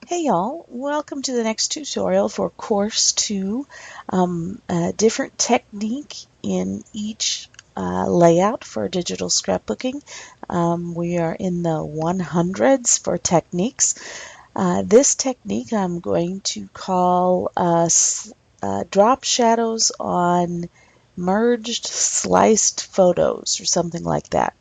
Hey y'all, welcome to the next tutorial for Course 2. A different technique in each layout for digital scrapbooking. We are in the 100s for techniques. This technique I'm going to call drop shadows on merged sliced photos or something like that.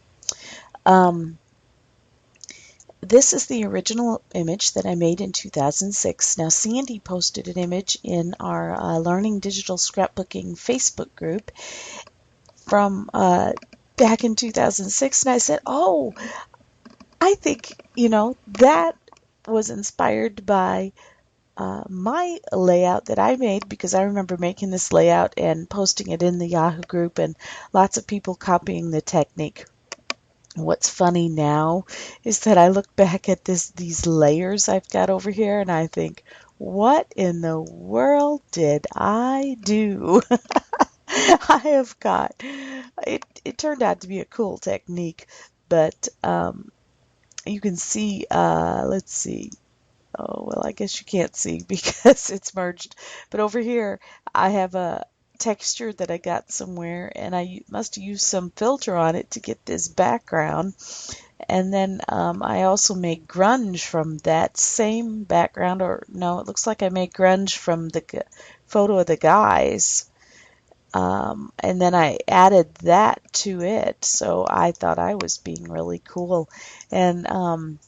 This is the original image that I made in 2006. Now, Sandy posted an image in our Learning Digital Scrapbooking Facebook group from back in 2006, and I said, oh, I think, that was inspired by my layout that I made, because I remember making this layout and posting it in the Yahoo group and lots of people copying the technique. What's funny now is that I look back at these layers I've got over here and I think, what in the world did I do? I have got it turned out to be a cool technique, but you can see, let's see. Oh, well, I guess you can't see because it's merged. But over here, I have a texture that I got somewhere, and I must use some filter on it to get this background. And then I also made grunge from that same background, or no, it looks like I made grunge from the photo of the guys. And then I added that to it, so I thought I was being really cool. And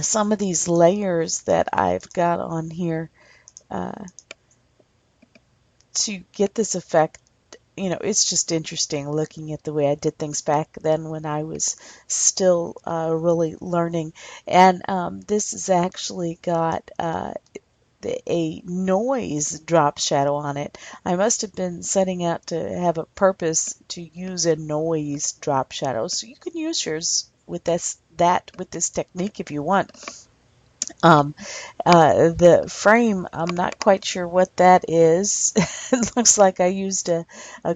some of these layers that I've got on here uh, to get this effect, it's just interesting looking at the way I did things back then when I was still really learning. And this has actually got a noise drop shadow on it. I must have been setting out to have a purpose to use a noise drop shadow. So you can use yours with this technique if you want. Um, the frame, I'm not quite sure what that is. It looks like I used a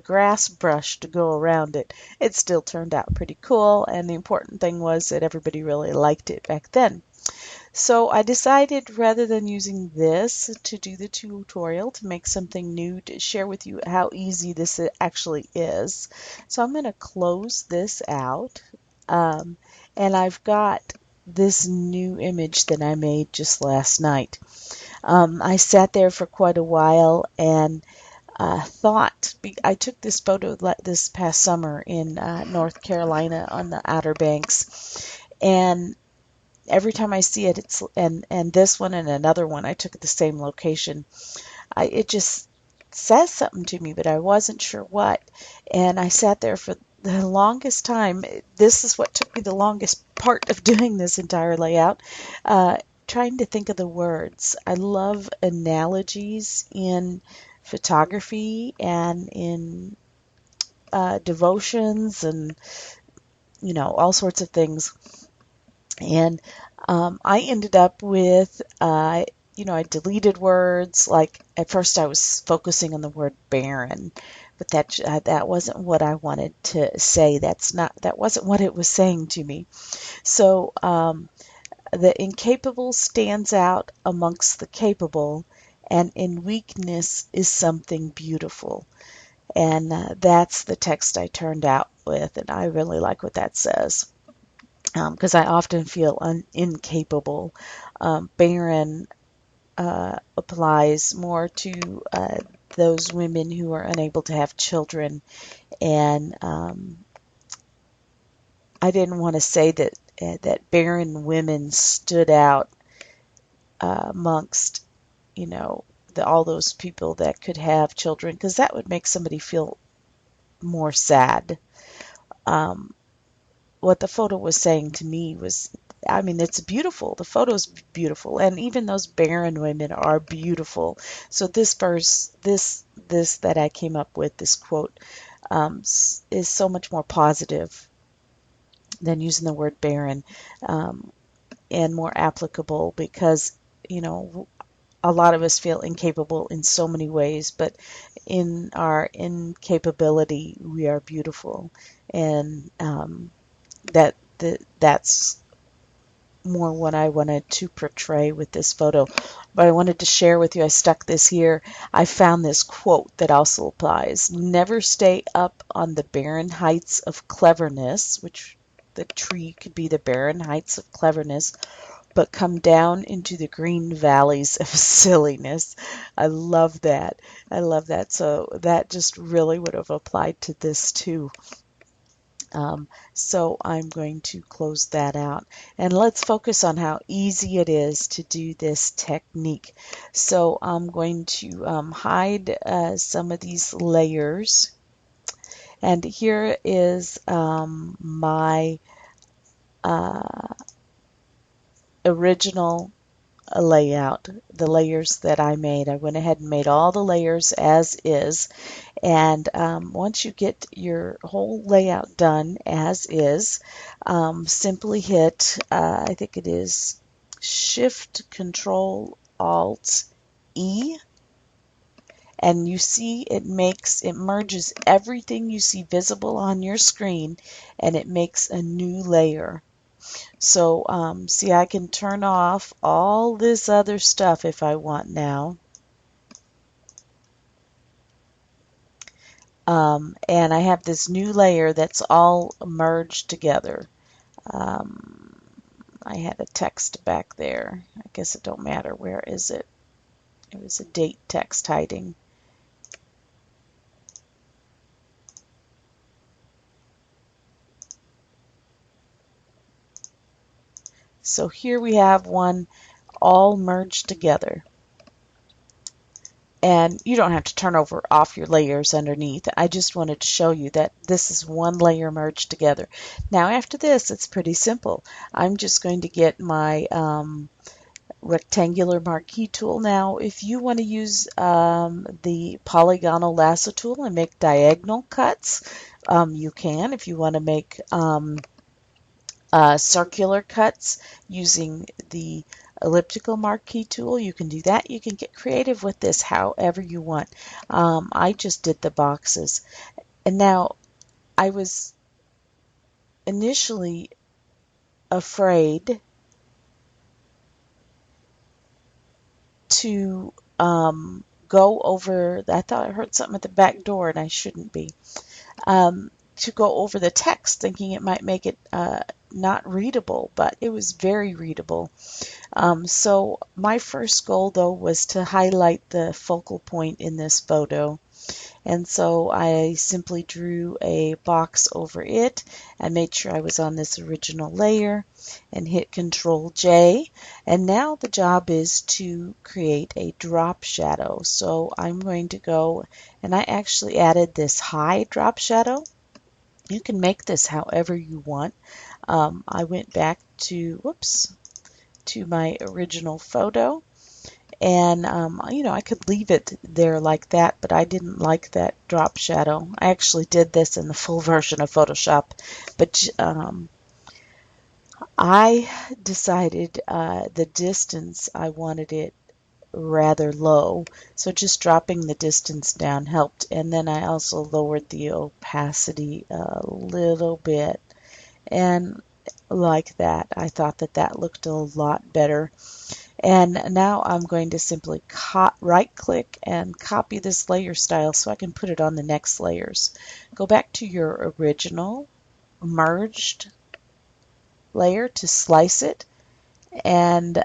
grass brush to go around it. It still turned out pretty cool, and the important thing was that everybody really liked it back then. So I decided, rather than using this to do the tutorial, to make something new to share with you how easy this actually is. So I'm going to close this out. Um, and I've got this new image that I made just last night. I sat there for quite a while and I took this photo this past summer in North Carolina on the Outer Banks, and every time I see it, and this one and another one I took at the same location. It just says something to me, but I wasn't sure what. And I sat there for the longest time. This is what took me the longest part of doing this entire layout, trying to think of the words. I love analogies in photography and in devotions and all sorts of things. And I ended up with, I deleted words. Like at first, I was focusing on the word barren, but that wasn't what I wanted to say. That wasn't what it was saying to me. So the incapable stands out amongst the capable, and in weakness is something beautiful. And that's the text I turned out with, and I really like what that says, because I often feel incapable. Barren applies more to those women who are unable to have children, and I didn't want to say that barren women stood out amongst, all those people that could have children, because that would make somebody feel more sad. Um, what the photo was saying to me was, I mean, it's beautiful. The photo's beautiful, and even those barren women are beautiful. So this verse, this that I came up with, this quote, is so much more positive than using the word barren, um, and more applicable because, you know, a lot of us feel incapable in so many ways, but in our incapability, we are beautiful, and that's more what I wanted to portray with this photo. But I wanted to share with you, I stuck this here. I found this quote that also applies. Never stay up on the barren heights of cleverness, which the tree could be the barren heights of cleverness, but come down into the green valleys of silliness. I love that. I love that. So that just really would have applied to this too. So I'm going to close that out, and let's focus on how easy it is to do this technique. So I'm going to hide some of these layers, and here is my original layout, the layers that I made. I went ahead and made all the layers as is. And once you get your whole layout done as is, simply hit, I think it is Shift Control Alt E, and you see it merges everything you see visible on your screen, and it makes a new layer. So see, I can turn off all this other stuff if I want now. And I have this new layer that's all merged together. I had a text back there. I guess it don't matter. Where is it? It was a date text hiding. So here we have one all merged together. And you don't have to turn off your layers underneath. I just wanted to show you that this is one layer merged together. Now after this, it's pretty simple. I'm just going to get my rectangular marquee tool. Now if you want to use the polygonal lasso tool and make diagonal cuts, you can. If you want to make circular cuts using the elliptical marquee tool, you can do that. You can get creative with this however you want. I just did the boxes. And now I was initially afraid to go over, I thought I heard something at the back door and I shouldn't be, to go over the text, thinking it might make it not readable, but it was very readable. So my first goal though was to highlight the focal point in this photo. And so I simply drew a box over it and made sure I was on this original layer and hit Control J. And now the job is to create a drop shadow. So I'm going to go, and I actually added this high drop shadow. You can make this however you want. I went back to, to my original photo, and you know, I could leave it there like that, but I didn't like that drop shadow. I actually did this in the full version of Photoshop, but I decided the distance, I wanted it rather low, so just dropping the distance down helped. And then I also lowered the opacity a little bit, and like that, I thought that that looked a lot better. And now I'm going to simply right click and copy this layer style so I can put it on the next layers. Go back to your original merged layer to slice it, and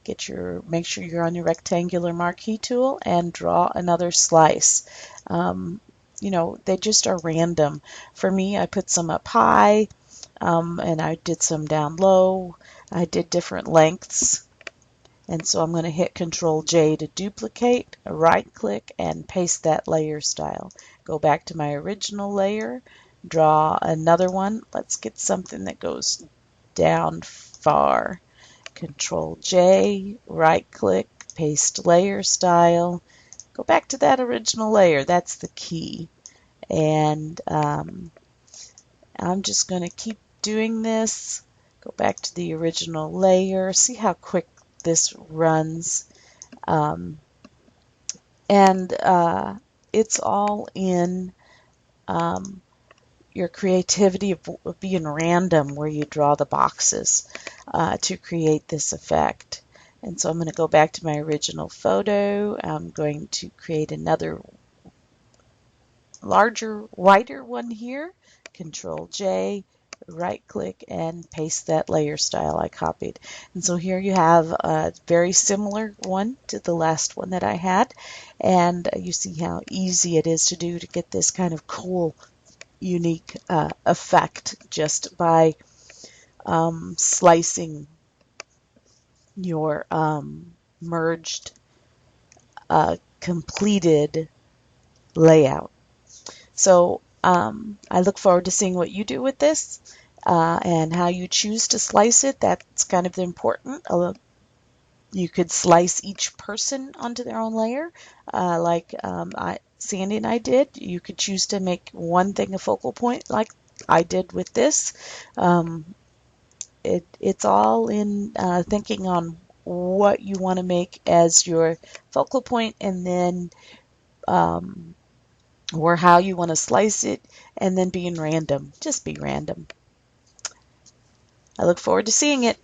make sure you're on your rectangular marquee tool and draw another slice. You know, they just are random. For me, I put some up high, and I did some down low. I did different lengths. And so I'm going to hit Control J to duplicate, right click, and paste that layer style. Go back to my original layer, draw another one. Let's get something that goes down far. Control J, right click, paste layer style. Go back to that original layer. That's the key. And I'm just going to keep doing this. Go back to the original layer. See how quick this runs. And it's all in your creativity of being random where you draw the boxes to create this effect. And so I'm going to go back to my original photo. I'm going to create another larger, wider one here. Control J, right click, and paste that layer style I copied. And so here you have a very similar one to the last one that I had. And you see how easy it is to do to get this kind of cool, unique effect just by slicing your merged completed layout. So I look forward to seeing what you do with this and how you choose to slice it. That's kind of important. You could slice each person onto their own layer, like Sandy and I did. You could choose to make one thing a focal point, like I did with this. It's all in thinking on what you want to make as your focal point, and then or how you want to slice it, and then being random. Just be random. I look forward to seeing it.